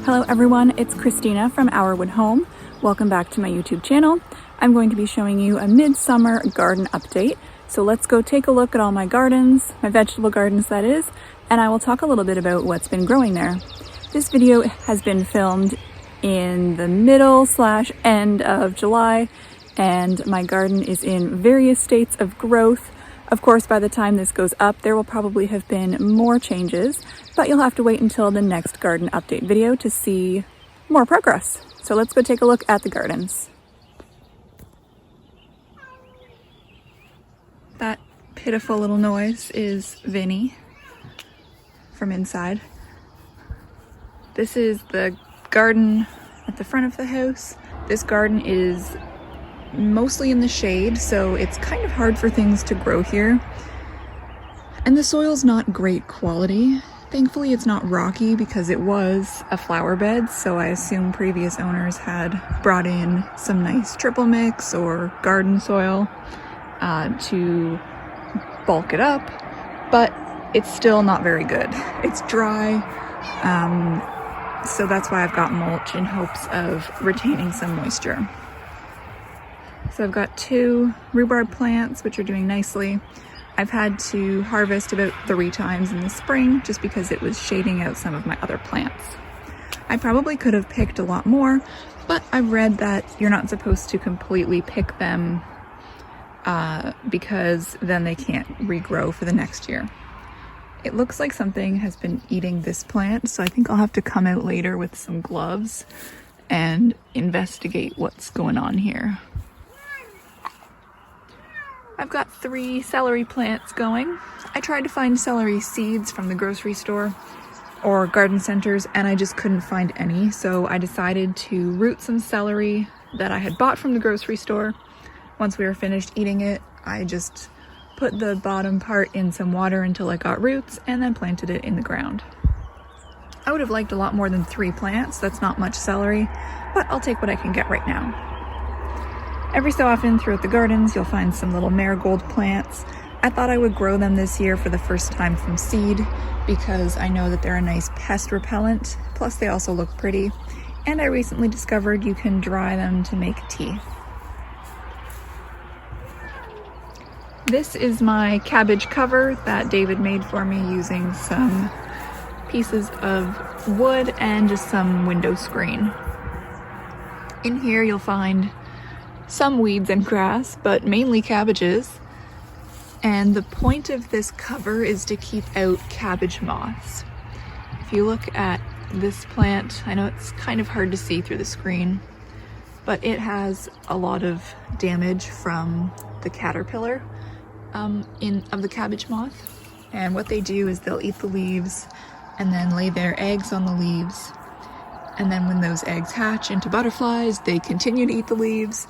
Hello everyone, it's Christina from Our Home. Welcome back to my YouTube channel. I'm going to be showing you a midsummer garden update. So let's go take a look at all my gardens, my vegetable gardens that is, and I will talk a little bit about what's been growing there. This video has been filmed in the middle/end of July, and my garden is in various states of growth. Of course, by the time this goes up, there will probably have been more changes, but you'll have to wait until the next garden update video to see more progress. So let's go take a look at the gardens. That pitiful little noise is Vinny from inside. This is the garden at the front of the house. This garden is mostly in the shade, so it's kind of hard for things to grow here. And the soil's not great quality. Thankfully, it's not rocky because it was a flower bed, so I assume previous owners had brought in some nice triple mix or garden soil to bulk it up, but it's still not very good. It's dry, so that's why I've got mulch in hopes of retaining some moisture. So I've got 2 rhubarb plants, which are doing nicely. I've had to harvest about 3 times in the spring just because it was shading out some of my other plants. I probably could have picked a lot more, but I've read that you're not supposed to completely pick them because then they can't regrow for the next year. It looks like something has been eating this plant, so I think I'll have to come out later with some gloves and investigate what's going on here. I've got 3 celery plants going. I tried to find celery seeds from the grocery store or garden centers, and I just couldn't find any, so I decided to root some celery that I had bought from the grocery store. Once we were finished eating it, I just put the bottom part in some water until it got roots and then planted it in the ground. I would have liked a lot more than 3 plants. That's not much celery, but I'll take what I can get right now. Every so often throughout the gardens, you'll find some little marigold plants. I thought I would grow them this year for the first time from seed because I know that they're a nice pest repellent, plus they also look pretty. And I recently discovered you can dry them to make tea. This is my cabbage cover that David made for me using some pieces of wood and just some window screen. In here you'll find some weeds and grass, but mainly cabbages. And the point of this cover is to keep out cabbage moths. If you look at this plant, I know it's kind of hard to see through the screen, but it has a lot of damage from the caterpillar of the cabbage moth. And what they do is they'll eat the leaves and then lay their eggs on the leaves. And then when those eggs hatch into butterflies, they continue to eat the leaves.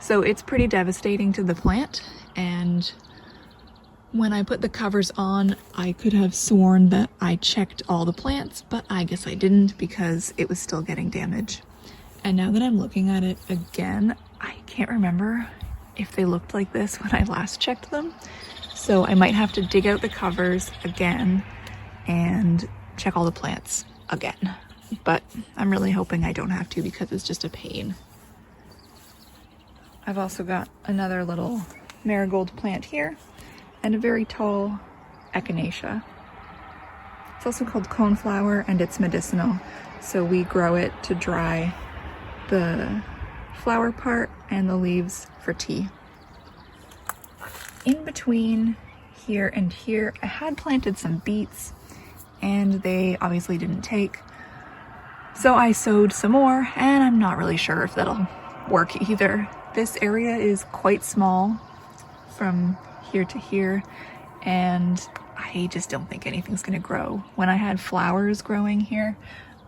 So it's pretty devastating to the plant, and when I put the covers on, I could have sworn that I checked all the plants, but I guess I didn't because it was still getting damage. And now that I'm looking at it again, I can't remember if they looked like this when I last checked them. So I might have to dig out the covers again and check all the plants again. But I'm really hoping I don't have to because it's just a pain. I've also got another little marigold plant here and a very tall echinacea. It's also called coneflower and it's medicinal, so we grow it to dry the flower part and the leaves for tea. In between here and here, I had planted some beets and they obviously didn't take. So I sowed some more and I'm not really sure if that'll work either. This area is quite small from here to here, and I just don't think anything's gonna grow. When I had flowers growing here,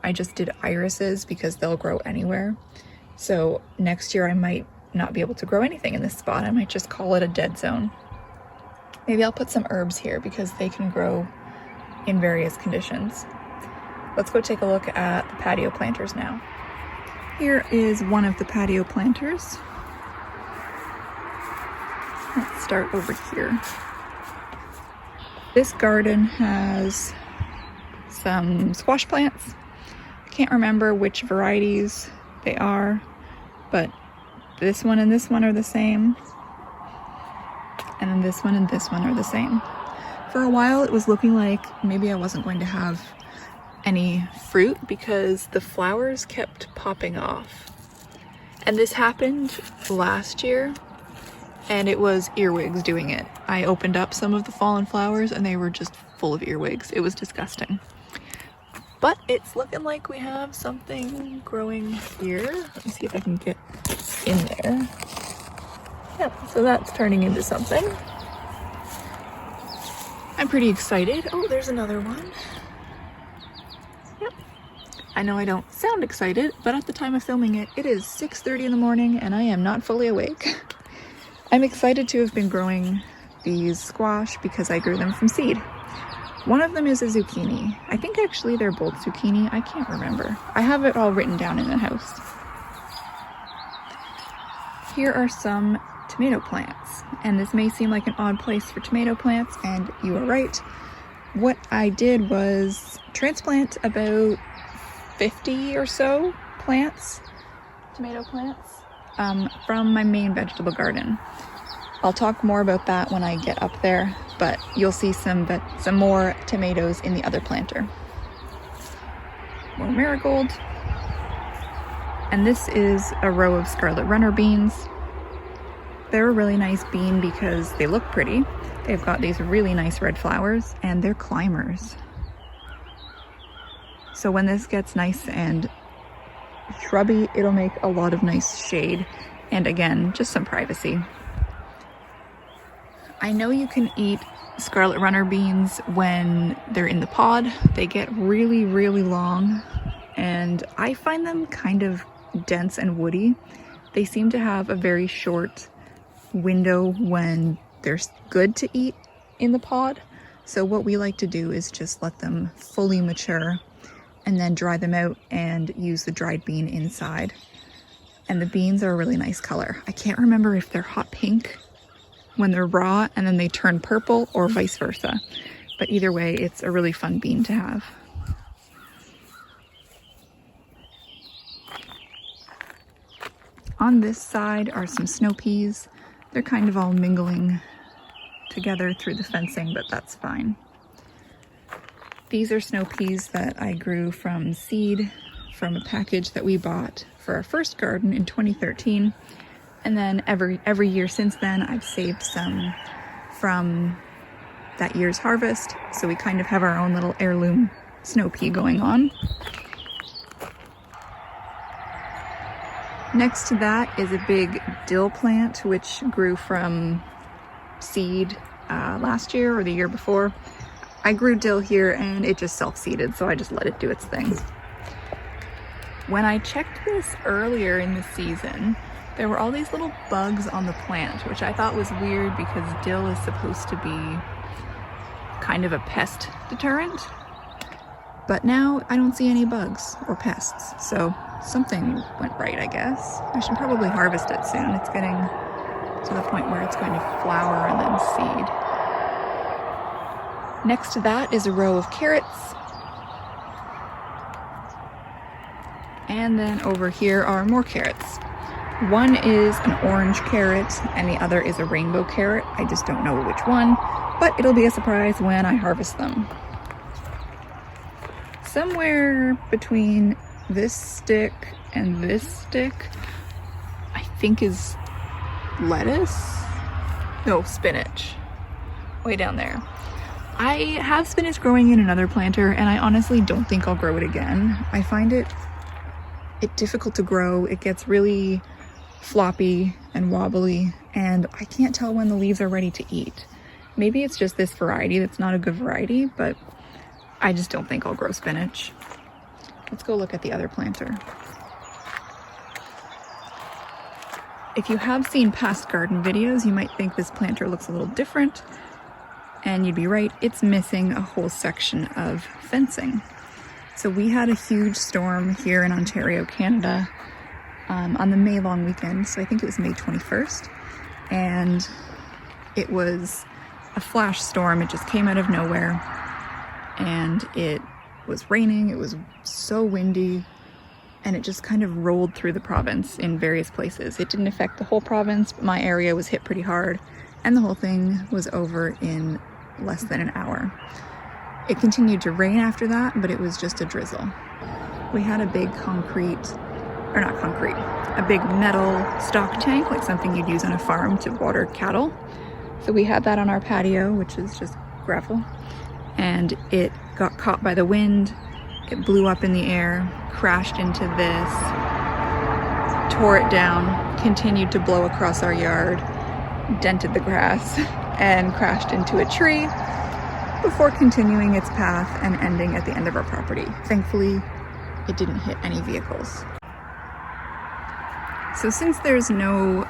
I just did irises because they'll grow anywhere. So next year I might not be able to grow anything in this spot. I might just call it a dead zone. Maybe I'll put some herbs here because they can grow in various conditions. Let's go take a look at the patio planters now. Here is one of the patio planters. Let's start over here. This garden has some squash plants, Can't remember which varieties they are, but this one and this one are the same. And then this one and this one are the same. For a while it was looking like maybe I wasn't going to have any fruit because the flowers kept popping off. And this happened last year, and it was earwigs doing it. I opened up some of the fallen flowers and they were just full of earwigs. It was disgusting. But it's looking like we have something growing here. Let me see if I can get in there. Yeah, so that's turning into something. I'm pretty excited. Oh, there's another one. Yep. I know I don't sound excited, but at the time of filming it, it is 6:30 in the morning and I am not fully awake. I'm excited to have been growing these squash because I grew them from seed. One of them is a zucchini. I think actually they're both zucchini. I can't remember. I have it all written down in the house. Here are some tomato plants, and this may seem like an odd place for tomato plants, and you are right. What I did was transplant about 50 or so plants, tomato plants, from my main vegetable garden. I'll talk more about that when I get up there, but you'll see some more tomatoes in the other planter. More marigold. And this is a row of scarlet runner beans. They're a really nice bean because they look pretty. They've got these really nice red flowers and they're climbers. So when this gets nice and shrubby, it'll make a lot of nice shade. And again, just some privacy. I know you can eat scarlet runner beans when they're in the pod. They get really, really long and I find them kind of dense and woody. They seem to have a very short window when they're good to eat in the pod. So what we like to do is just let them fully mature and then dry them out and use the dried bean inside. And the beans are a really nice color. I can't remember if they're hot pink when they're raw and then they turn purple or vice versa. But either way, it's a really fun bean to have. On this side are some snow peas. They're kind of all mingling together through the fencing, but that's fine. These are snow peas that I grew from seed from a package that we bought for our first garden in 2013. And then every year since then, I've saved some from that year's harvest. So we kind of have our own little heirloom snow pea going on. Next to that is a big dill plant, which grew from seed last year or the year before. I grew dill here and it just self-seeded, so I just let it do its thing. When I checked this earlier in the season, there were all these little bugs on the plant, which I thought was weird because dill is supposed to be kind of a pest deterrent. But now I don't see any bugs or pests, so something went right, I guess. I should probably harvest it soon. It's getting to the point where it's going to flower and then seed. Next to that is a row of carrots. And then over here are more carrots. One is an orange carrot and the other is a rainbow carrot. I just don't know which one, but it'll be a surprise when I harvest them. Somewhere between this stick and this stick, I think is lettuce? No, spinach. Way down there. I have spinach growing in another planter and I honestly don't think I'll grow it again. I find it difficult to grow. It gets really floppy and wobbly and I can't tell when the leaves are ready to eat. Maybe it's just this variety that's not a good variety, but I just don't think I'll grow spinach. Let's go look at the other planter. If you have seen past garden videos, you might think this planter looks a little different, and you'd be right, it's missing a whole section of fencing. So we had a huge storm here in Ontario, Canada, on the May long weekend, so I think it was May 21st, and it was a flash storm. It just came out of nowhere, and it was raining, it was so windy, and it just kind of rolled through the province in various places. It didn't affect the whole province, but my area was hit pretty hard, and the whole thing was over in less than an hour. It continued to rain after that, but it was just a drizzle. We had a big a big metal stock tank, like something you'd use on a farm to water cattle. So we had that on our patio, which is just gravel, and it got caught by the wind. It blew up in the air, crashed into this, tore it down, continued to blow across our yard, dented the grass, and crashed into a tree before continuing its path and ending at the end of our property. Thankfully, it didn't hit any vehicles. So since there's no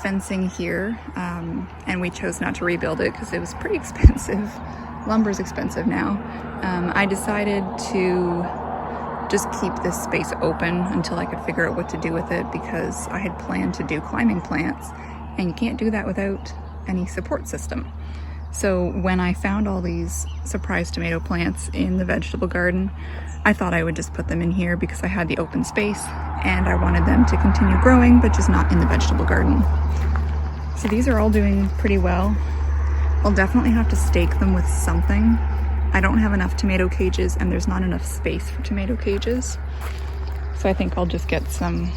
fencing here, and we chose not to rebuild it because it was pretty expensive, lumber's expensive now, I decided to just keep this space open until I could figure out what to do with it, because I had planned to do climbing plants, and you can't do that without any support system. So when I found all these surprise tomato plants in the vegetable garden, I thought I would just put them in here because I had the open space and I wanted them to continue growing, but just not in the vegetable garden. So these are all doing pretty well. I'll definitely have to stake them with something. I don't have enough tomato cages, and there's not enough space for tomato cages. So I think I'll just get some,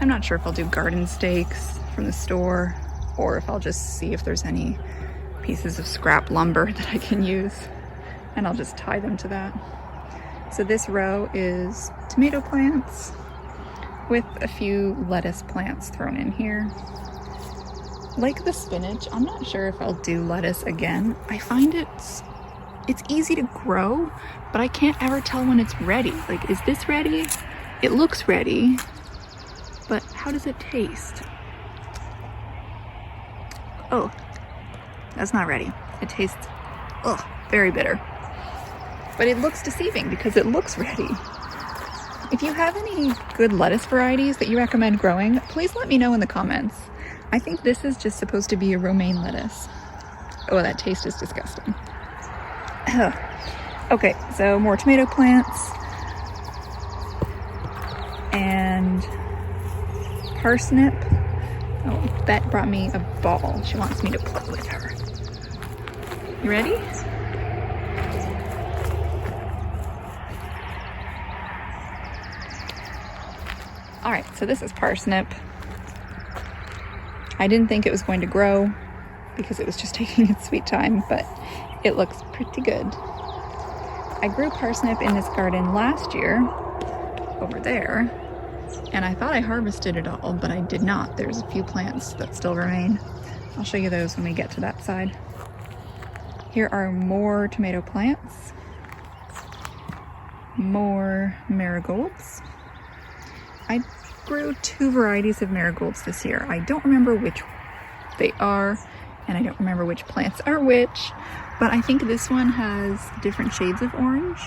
I'm not sure if I'll do garden stakes from the store, or if I'll just see if there's any pieces of scrap lumber that I can use, and I'll just tie them to that. So this row is tomato plants with a few lettuce plants thrown in here. Like the spinach, I'm not sure if I'll do lettuce again. I find it's easy to grow, but I can't ever tell when it's ready. Like, is this ready? It looks ready, but how does it taste? Oh, that's not ready. It tastes, very bitter. But it looks deceiving because it looks ready. If you have any good lettuce varieties that you recommend growing, please let me know in the comments. I think this is just supposed to be a romaine lettuce. Oh, that taste is disgusting. Okay, so more tomato plants. And parsnip. Oh, Bet brought me a ball. She wants me to play with her. You ready? All right, so this is parsnip. I didn't think it was going to grow because it was just taking its sweet time, but it looks pretty good. I grew parsnip in this garden last year over there, and I thought I harvested it all, but I did not. There's a few plants that still remain. I'll show you those when we get to that side. Here are more tomato plants, more marigolds. I grew 2 varieties of marigolds this year. I don't remember which they are, and I don't remember which plants are which, but I think this one has different shades of orange,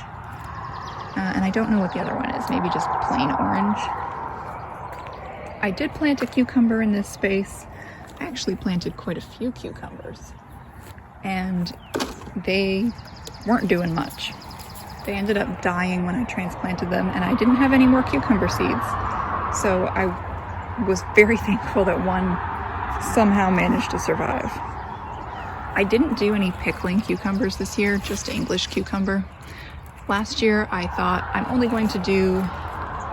and I don't know what the other one is, maybe just plain orange. I did plant a cucumber in this space. I actually planted quite a few cucumbers, and they weren't doing much. They ended up dying when I transplanted them, and I didn't have any more cucumber seeds. So I was very thankful that one somehow managed to survive. I didn't do any pickling cucumbers this year, just English cucumber. Last year I thought I'm only going to do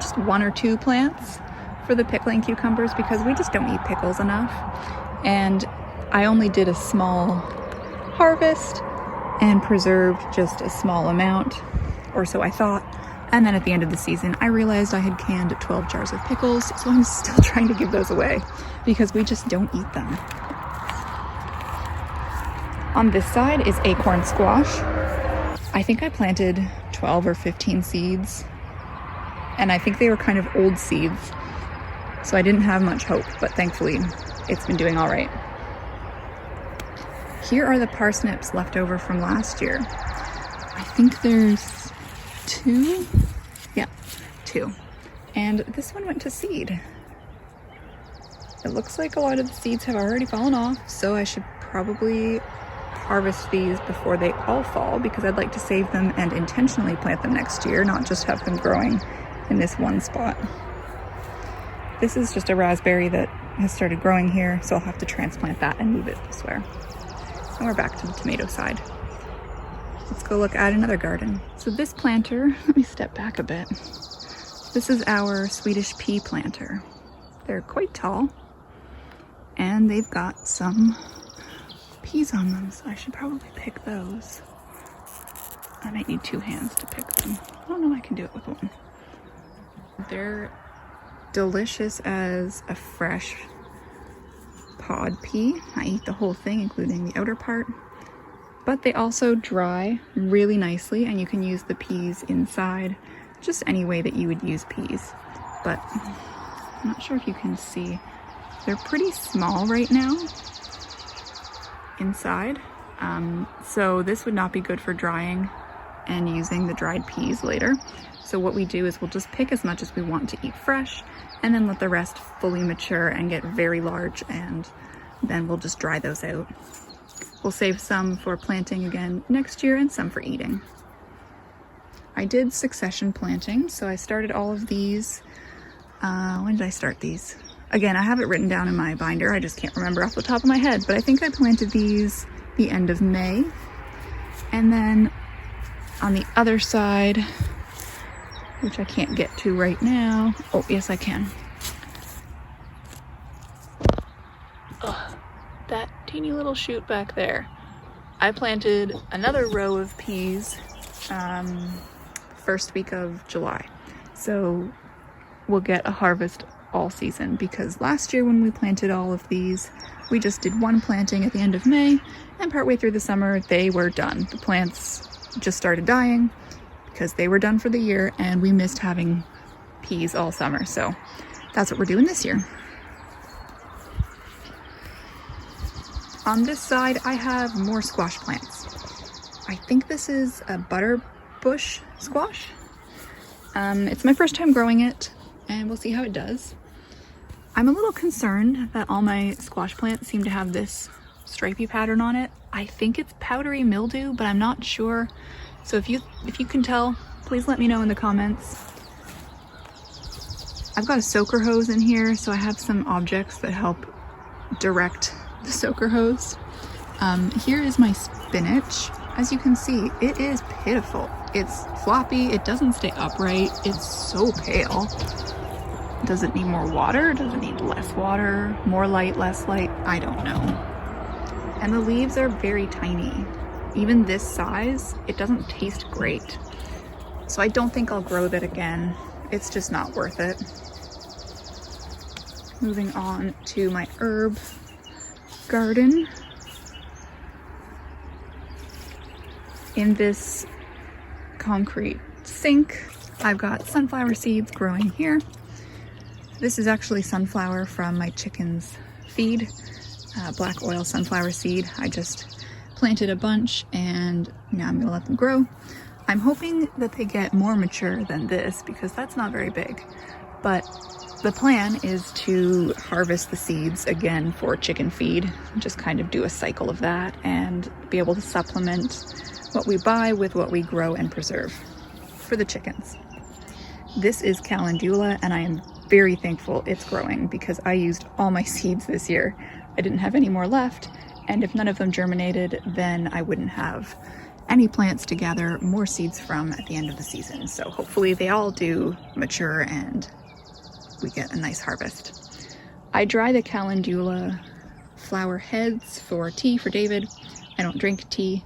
just 1 or 2 plants for the pickling cucumbers because we just don't eat pickles enough. And I only did a small harvest and preserved just a small amount, or so I thought. And then at the end of the season, I realized I had canned 12 jars of pickles, so I'm still trying to give those away because we just don't eat them. On this side is acorn squash. I think I planted 12 or 15 seeds, and I think they were kind of old seeds, so I didn't have much hope, but thankfully it's been doing all right. Here are the parsnips left over from last year. I think there's 2? Yeah, 2. And this one went to seed. It looks like a lot of the seeds have already fallen off, so I should probably harvest these before they all fall because I'd like to save them and intentionally plant them next year, not just have them growing in this one spot. This is just a raspberry that has started growing here, so I'll have to transplant that and move it elsewhere. And we're back to the tomato side. Let's go look at another garden. So this planter, let me step back a bit. This is our Swedish pea planter. They're quite tall and they've got some peas on them, so I should probably pick those. I might need 2 hands to pick them. I don't know, I can do it with one. They're delicious as a fresh pod pea. I eat the whole thing, including the outer part. But they also dry really nicely, and you can use the peas inside just any way that you would use peas. But I'm not sure if you can see. They're pretty small right now inside. So this would not be good for drying and using the dried peas later. So what we do is we'll just pick as much as we want to eat fresh and then let the rest fully mature and get very large, and then we'll just dry those out. We'll save some for planting again next year and some for eating. I did succession planting, so I started all of these. When did I start these? Again, I have it written down in my binder. I just can't remember off the top of my head, but I think I planted these the end of May. And then on the other side, which I can't get to right now. Oh, yes, I can. Ugh, that teeny little shoot back there. I planted another row of peas first week of July. So we'll get a harvest all season, because last year when we planted all of these, we just did one planting at the end of May, and partway through the summer they were done. The plants just started dying because they were done for the year, and we missed having peas all summer. So that's what we're doing this year. On this side, I have more squash plants. I think this is a butter bush squash. It's my first time growing it, and we'll see how it does. I'm a little concerned that all my squash plants seem to have this stripy pattern on it. I think it's powdery mildew, but I'm not sure. So if you can tell, please let me know in the comments. I've got a soaker hose in here, so I have some objects that help direct the soaker hose. Here is my spinach. As you can see, it is pitiful. It's floppy, it doesn't stay upright, it's so pale. Does it need more water? Does it need less water? More light, less light? I don't know. And the leaves are very tiny. Even this size, it doesn't taste great. So I don't think I'll grow that again. It's just not worth it. Moving on to my herb garden. In this concrete sink, I've got sunflower seeds growing here. This is actually sunflower from my chickens' feed, black oil sunflower seed. I just planted a bunch and now I'm gonna let them grow. I'm hoping that they get more mature than this because that's not very big. But the plan is to harvest the seeds again for chicken feed, just kind of do a cycle of that and be able to supplement what we buy with what we grow and preserve for the chickens. This is calendula, and I am very thankful it's growing because I used all my seeds this year. I didn't have any more left, and if none of them germinated, then I wouldn't have any plants to gather more seeds from at the end of the season. So hopefully they all do mature and we get a nice harvest. I dry the calendula flower heads for tea for David. I don't drink tea.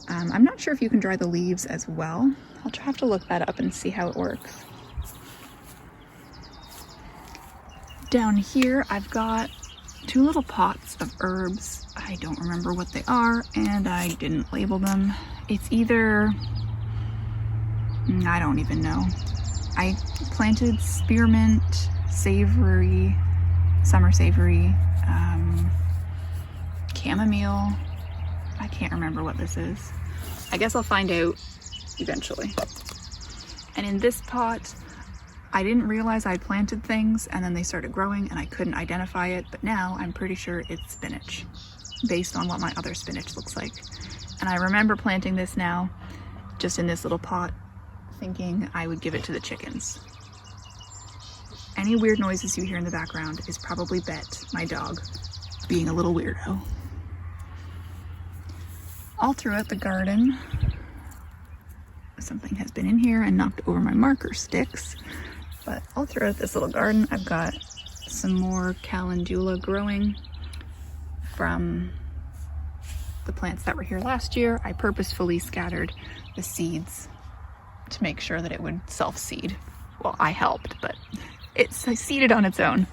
I'm not sure if you can dry the leaves as well. I'll have to look that up and see how it works. Down here, I've got 2 little pots of herbs. I don't remember what they are, and I didn't label them. It's either, I don't even know. I planted spearmint, savory, summer savory, chamomile. I can't remember what this is. I guess I'll find out eventually. And in this pot, I didn't realize I'd planted things and then they started growing and I couldn't identify it, but now I'm pretty sure it's spinach based on what my other spinach looks like. And I remember planting this now, just in this little pot, thinking I would give it to the chickens. Any weird noises you hear in the background is probably Bet, my dog, being a little weirdo. All throughout the garden, something has been in here and knocked over my marker sticks. But all throughout this little garden, I've got some more calendula growing from the plants that were here last year. I purposefully scattered the seeds to make sure that it would self-seed. Well, I helped, but it's seeded on its own.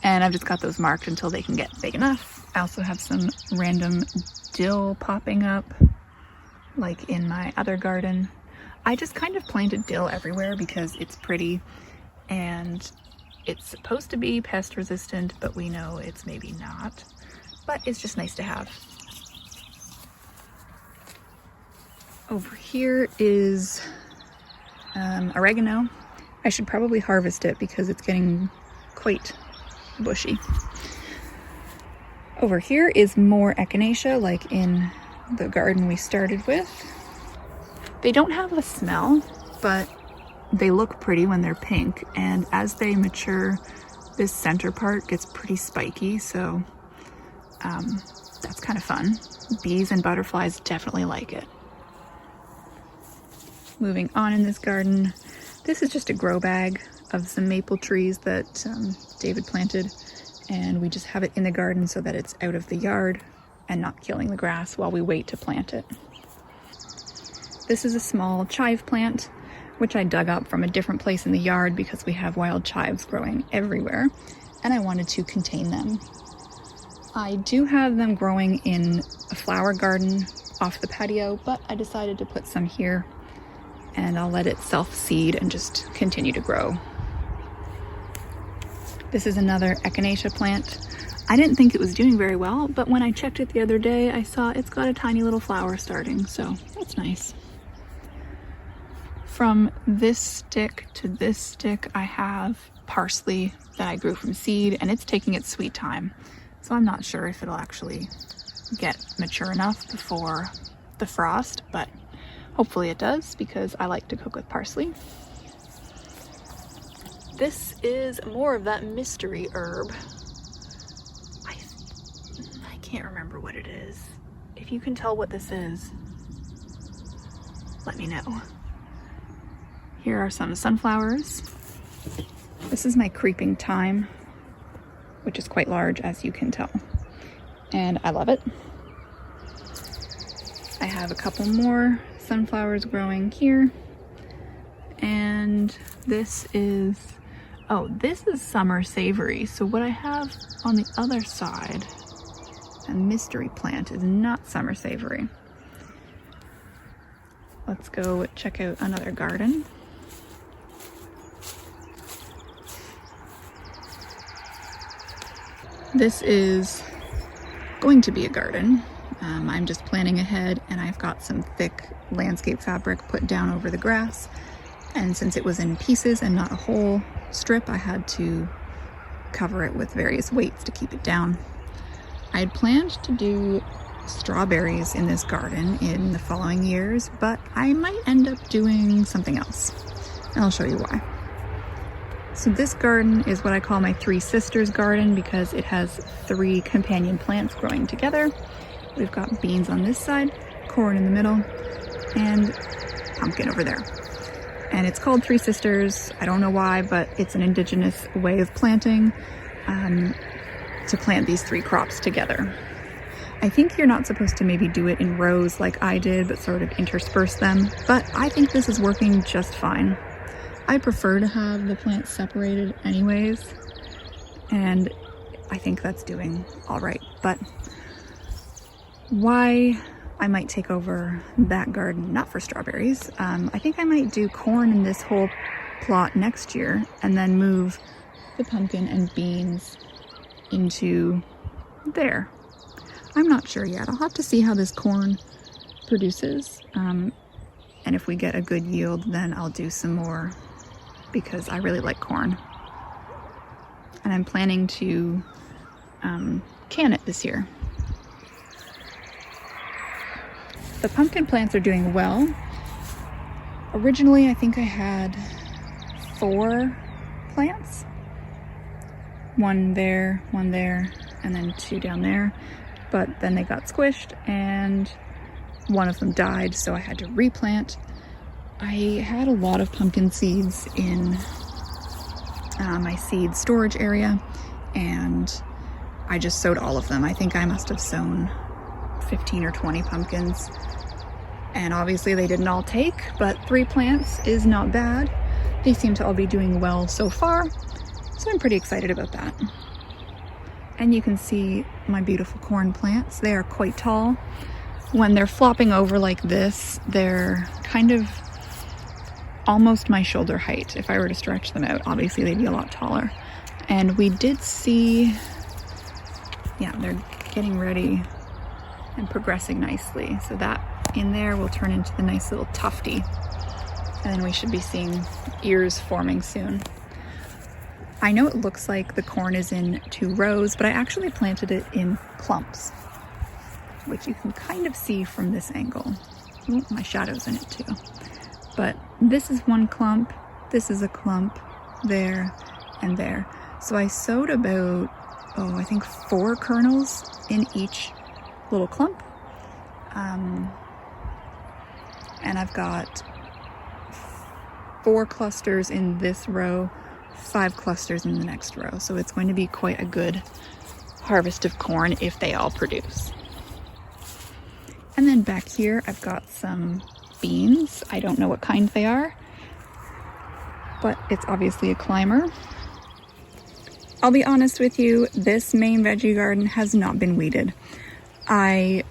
And I've just got those marked until they can get big enough. I also have some random dill popping up, like in my other garden. I just kind of planted dill everywhere because it's pretty and it's supposed to be pest resistant, but we know it's maybe not. But it's just nice to have. Over here is oregano. I should probably harvest it because it's getting quite bushy. Over here is more echinacea, like in the garden we started with. They don't have a smell, but they look pretty when they're pink, and as they mature, this center part gets pretty spiky, so that's kind of fun. Bees and butterflies definitely like it. Moving on in this garden, this is just a grow bag of some maple trees that David planted, and we just have it in the garden so that it's out of the yard and not killing the grass while we wait to plant it. This is a small chive plant, which I dug up from a different place in the yard because we have wild chives growing everywhere, and I wanted to contain them. I do have them growing in a flower garden off the patio, but I decided to put some here, and I'll let it self-seed and just continue to grow. This is another echinacea plant. I didn't think it was doing very well, but when I checked it the other day, I saw it's got a tiny little flower starting, so that's nice. From this stick to this stick, I have parsley that I grew from seed, and it's taking its sweet time. So I'm not sure if it'll actually get mature enough before the frost, but hopefully it does because I like to cook with parsley. This is more of that mystery herb. I can't remember what it is. If you can tell what this is, let me know. Here are some sunflowers. This is my creeping thyme, which is quite large, as you can tell. And I love it. I have a couple more sunflowers growing here. And this is, oh, this is summer savory. So what I have on the other side, a mystery plant, is not summer savory. Let's go check out another garden. This is going to be a garden. I'm just planning ahead, and I've got some thick landscape fabric put down over the grass. And since it was in pieces and not a whole strip, I had to cover it with various weights to keep it down. I had planned to do strawberries in this garden in the following years, but I might end up doing something else, and I'll show you why. So this garden is what I call my Three Sisters garden because it has 3 companion plants growing together. We've got beans on this side, corn in the middle, and pumpkin over there. And it's called Three Sisters. I don't know why, but it's an indigenous way of planting to plant these 3 crops together. I think you're not supposed to maybe do it in rows like I did, but sort of intersperse them. But I think this is working just fine. I prefer to have the plants separated anyways, and I think that's doing all right. But why I might take over that garden, not for strawberries. I think I might do corn in this whole plot next year and then move the pumpkin and beans into there. I'm not sure yet. I'll have to see how this corn produces. And if we get a good yield, then I'll do some more because I really like corn. And I'm planning to can it this year. The pumpkin plants are doing well. Originally, I think I had 4 plants. One there, and then 2 down there. But then they got squished and one of them died, so I had to replant. I had a lot of pumpkin seeds in my seed storage area, and I just sowed all of them. I think I must have sown 15 or 20 pumpkins, and obviously they didn't all take, but 3 plants is not bad. They seem to all be doing well so far, so I'm pretty excited about that. And you can see my beautiful corn plants. They are quite tall. When they're flopping over like this, they're kind of almost my shoulder height. If I were to stretch them out, obviously they'd be a lot taller. And we did see, yeah, they're getting ready and progressing nicely. So that in there will turn into the nice little tufty. And then we should be seeing ears forming soon. I know it looks like the corn is in 2 rows, but I actually planted it in clumps, which you can kind of see from this angle. Ooh, my shadow's in it too. But this is one clump, this is a clump, there, and there. So I sowed about, I think 4 kernels in each little clump. And I've got 4 clusters in this row, 5 clusters in the next row. So it's going to be quite a good harvest of corn if they all produce. And then back here, I've got some beans. I don't know what kind they are, but it's obviously a climber. I'll be honest with you, this main veggie garden has not been weeded. I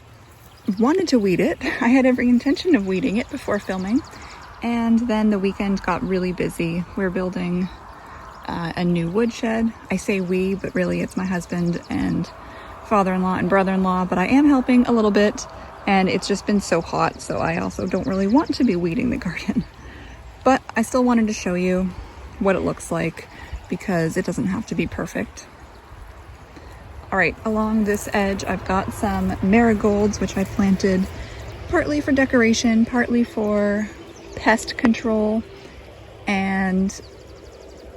wanted to weed it. I had every intention of weeding it before filming, and then the weekend got really busy. We're building a new woodshed. I say we, but really it's my husband and father-in-law and brother-in-law, but I am helping a little bit. And it's just been so hot, so I also don't really want to be weeding the garden. But I still wanted to show you what it looks like, because it doesn't have to be perfect. All right, along this edge, I've got some marigolds, which I planted partly for decoration, partly for pest control. And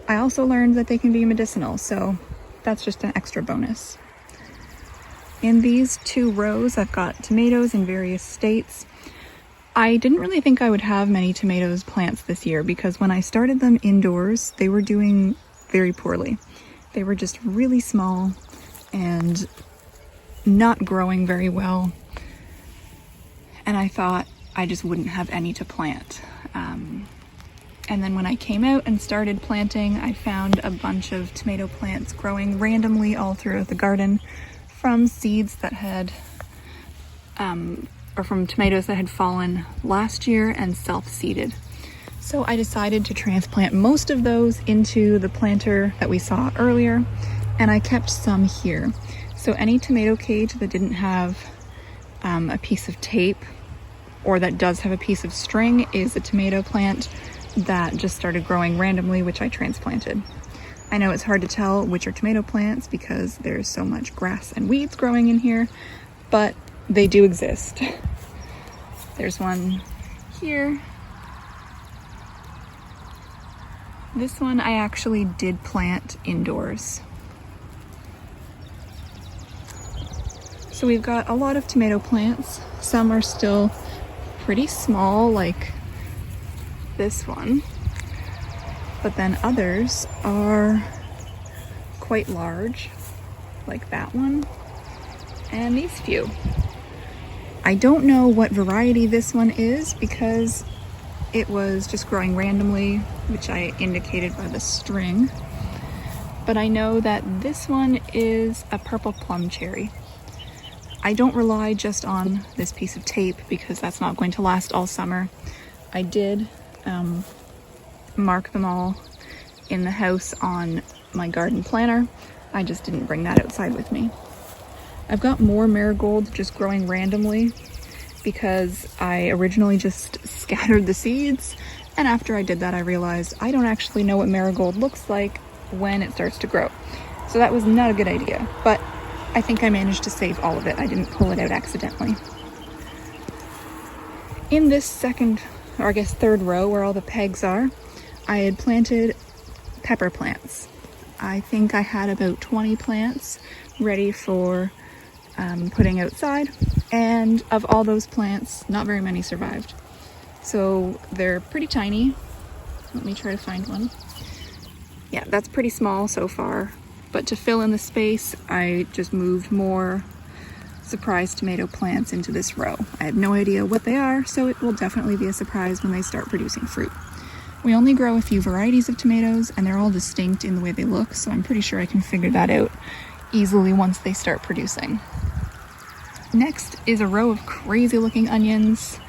I also learned that they can be medicinal, so that's just an extra bonus. In these 2 rows, I've got tomatoes in various states. I didn't really think I would have many tomatoes plants this year, because when I started them indoors, they were doing very poorly. They were just really small and not growing very well. And I thought I just wouldn't have any to plant. And then when I came out and started planting, I found a bunch of tomato plants growing randomly all throughout the garden, from seeds that had, or from tomatoes that had fallen last year and self-seeded. So I decided to transplant most of those into the planter that we saw earlier, and I kept some here. So any tomato cage that didn't have a piece of tape, or that does have a piece of string, is a tomato plant that just started growing randomly, which I transplanted. I know it's hard to tell which are tomato plants because there's so much grass and weeds growing in here, but they do exist. There's one here. This one I actually did plant indoors. So we've got a lot of tomato plants. Some are still pretty small, like this one. But then others are quite large, like that one, and these few. I don't know what variety this one is because it was just growing randomly, which I indicated by the string. But I know that this one is a purple plum cherry. I don't rely just on this piece of tape because that's not going to last all summer. I did mark them all in the house on my garden planner. I just didn't bring that outside with me. I've got more marigolds just growing randomly because I originally just scattered the seeds, and after I did that I realized I don't actually know what marigold looks like when it starts to grow. So that was not a good idea, but I think I managed to save all of it. I didn't pull it out accidentally. In this second, or I guess third row where all the pegs are, I had planted pepper plants. I think I had about 20 plants ready for putting outside, and of all those plants, not very many survived. So they're pretty tiny. Let me try to find one. Yeah, that's pretty small so far, but to fill in the space, I just moved more surprise tomato plants into this row. I have no idea what they are, so it will definitely be a surprise when they start producing fruit. We only grow a few varieties of tomatoes, and they're all distinct in the way they look, so I'm pretty sure I can figure that out easily once they start producing. Next is a row of crazy looking onions.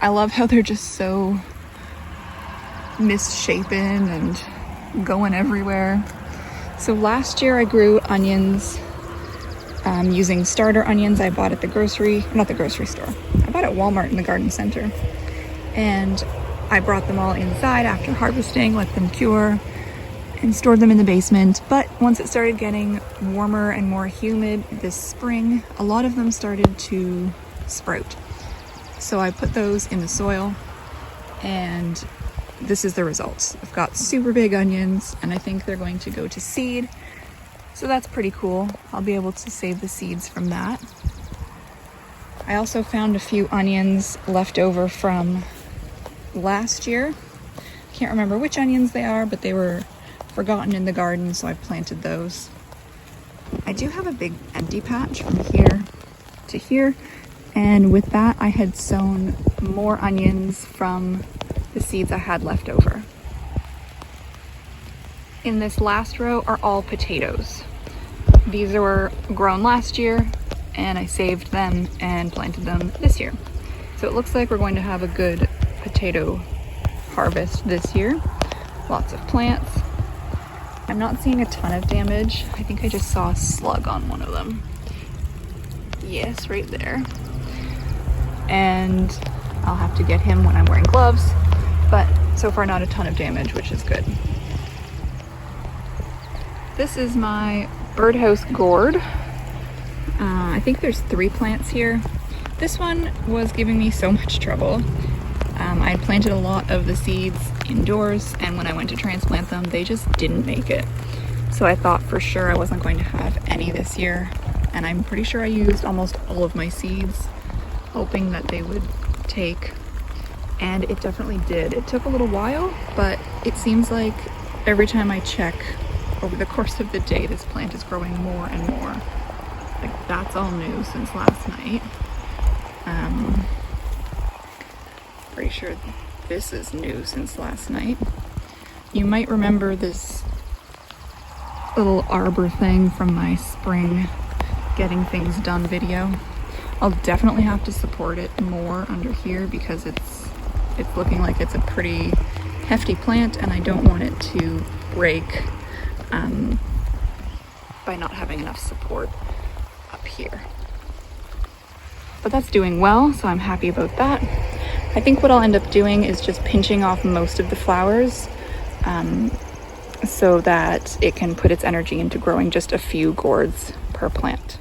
I love how they're just so misshapen and going everywhere. So last year I grew onions using starter onions I bought at the not the grocery store. I bought at Walmart in the garden center. And I brought them all inside after harvesting, let them cure, and stored them in the basement. But once it started getting warmer and more humid this spring, a lot of them started to sprout. So I put those in the soil, and this is the results. I've got super big onions, and I think they're going to go to seed. So that's pretty cool. I'll be able to save the seeds from that. I also found a few onions left over from last year. Can't remember which onions they are, but they were forgotten in the garden, so I planted those. I do have a big empty patch from here to here, and with that I had sown more onions from the seeds I had left over. In this last row are all potatoes. These were grown last year, and I saved them and planted them this year. So it looks like we're going to have a good potato harvest this year. Lots of plants. I'm not seeing a ton of damage. I think I just saw a slug on one of them. Yes, right there. And I'll have to get him when I'm wearing gloves, but so far not a ton of damage, which is good. This is my birdhouse gourd. I think there's 3 plants here. This one was giving me so much trouble. I had planted a lot of the seeds indoors, and when I went to transplant them, they just didn't make it. So I thought for sure I wasn't going to have any this year, and I'm pretty sure I used almost all of my seeds, hoping that they would take, and it definitely did. It took a little while, but it seems like every time I check over the course of the day, this plant is growing more and more. Like, that's all new since last night. Pretty sure this is new since last night. You might remember this little arbor thing from my spring getting things done video. I'll definitely have to support it more under here because it's looking like it's a pretty hefty plant, and I don't want it to break by not having enough support up here. But that's doing well, so I'm happy about that. I think what I'll end up doing is just pinching off most of the flowers so that it can put its energy into growing just a few gourds per plant.